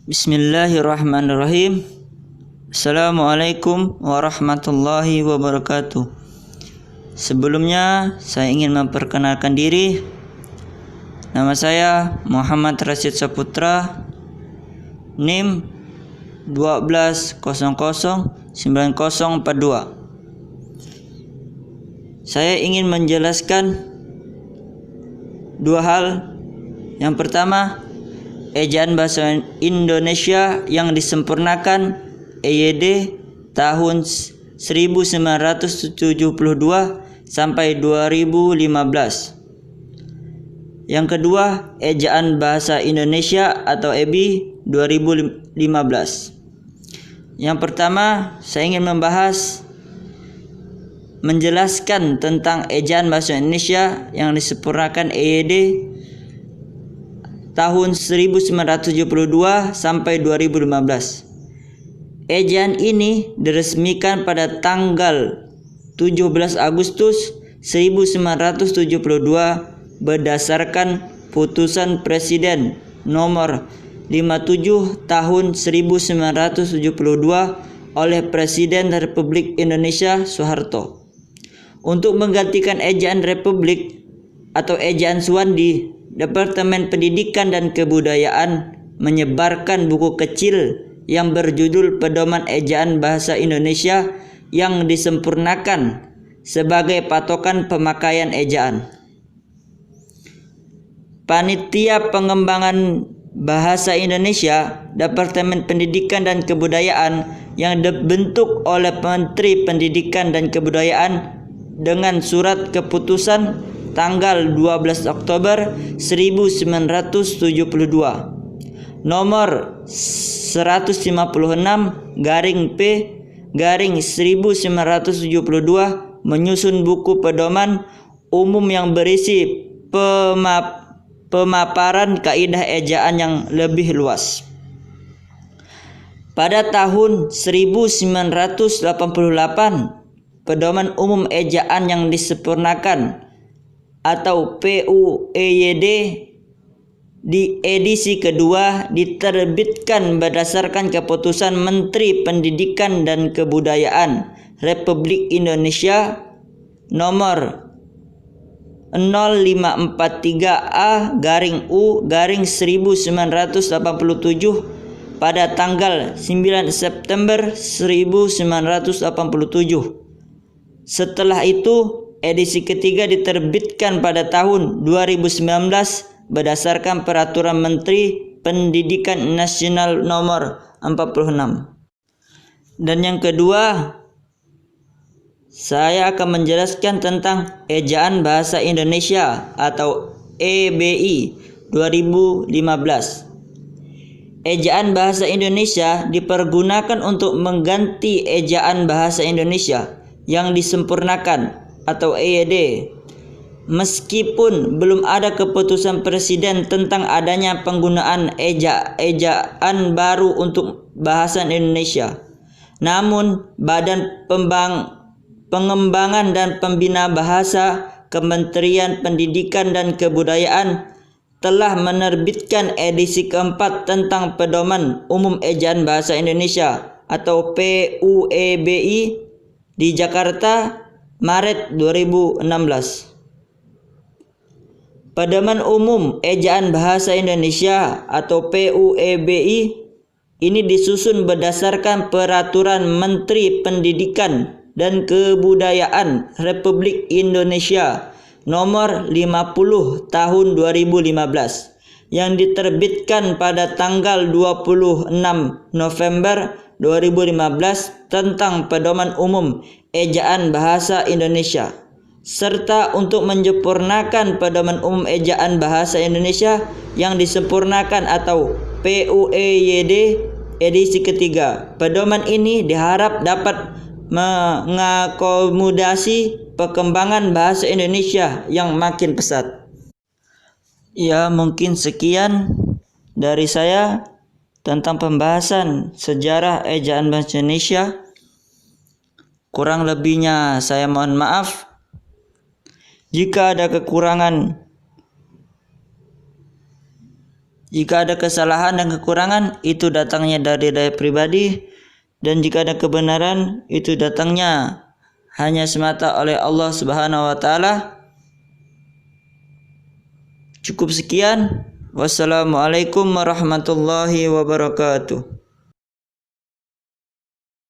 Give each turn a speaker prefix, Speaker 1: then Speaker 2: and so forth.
Speaker 1: Bismillahirrahmanirrahim. Assalamualaikum warahmatullahi wabarakatuh. Sebelumnya saya ingin memperkenalkan diri. Nama saya Muhammad Rashid Saputra, NIM 12009042. Saya ingin menjelaskan dua hal. Yang pertama, ejaan bahasa Indonesia yang disempurnakan EYD tahun 1972 sampai 2015. Yang kedua, ejaan bahasa Indonesia atau EBI 2015. Yang pertama, saya ingin menjelaskan tentang ejaan bahasa Indonesia yang disempurnakan EYD tahun 1972 sampai 2015. Ejaan ini diresmikan pada tanggal 17 Agustus 1972 berdasarkan putusan Presiden nomor 57 tahun 1972 oleh Presiden Republik Indonesia Soeharto. Untuk menggantikan ejaan Republik atau ejaan Suwandi, Departemen Pendidikan dan Kebudayaan menyebarkan buku kecil yang berjudul Pedoman Ejaan Bahasa Indonesia yang disempurnakan sebagai patokan pemakaian ejaan. Panitia Pengembangan Bahasa Indonesia, Departemen Pendidikan dan Kebudayaan yang dibentuk oleh Menteri Pendidikan dan Kebudayaan dengan surat keputusan tanggal 12 Oktober 1972 nomor 156/P/1972 menyusun buku pedoman umum yang berisi pemaparan kaidah ejaan yang lebih luas. Pada tahun 1988, Pedoman Umum Ejaan yang disempurnakan atau PUEYD di edisi kedua diterbitkan berdasarkan keputusan Menteri Pendidikan dan Kebudayaan Republik Indonesia nomor 0543A/U/1987 pada tanggal 9 September 1987. Setelah itu, edisi ketiga diterbitkan pada tahun 2019 berdasarkan Peraturan Menteri Pendidikan Nasional Nomor 46. Dan yang kedua, saya akan menjelaskan tentang Ejaan Bahasa Indonesia atau EBI 2015. Ejaan Bahasa Indonesia dipergunakan untuk mengganti Ejaan Bahasa Indonesia yang disempurnakan atau EYD. Meskipun belum ada keputusan Presiden tentang adanya penggunaan ejaan baru untuk bahasa Indonesia, namun Badan Pengembangan dan Pembina Bahasa Kementerian Pendidikan dan Kebudayaan telah menerbitkan edisi keempat tentang Pedoman Umum Ejaan Bahasa Indonesia atau PUEBI di Jakarta Maret 2016. Pedoman Umum Ejaan Bahasa Indonesia atau PUEBI ini disusun berdasarkan Peraturan Menteri Pendidikan dan Kebudayaan Republik Indonesia nomor 50 tahun 2015 yang diterbitkan pada tanggal 26 November 2015 tentang Pedoman Umum Ejaan Bahasa Indonesia, serta untuk menyempurnakan Pedoman Umum Ejaan Bahasa Indonesia yang disempurnakan atau PUEYD edisi ketiga. Pedoman ini diharap dapat mengakomodasi perkembangan bahasa Indonesia yang makin pesat. Ya, mungkin sekian dari saya tentang pembahasan sejarah ejaan bahasa Indonesia. Kurang lebihnya saya mohon maaf. Jika ada kekurangan Jika ada kesalahan dan kekurangan, itu datangnya dari daya pribadi, dan jika ada kebenaran, itu datangnya hanya semata oleh Allah Subhanahu wa taala. Cukup sekian. Wassalamualaikum warahmatullahi wabarakatuh.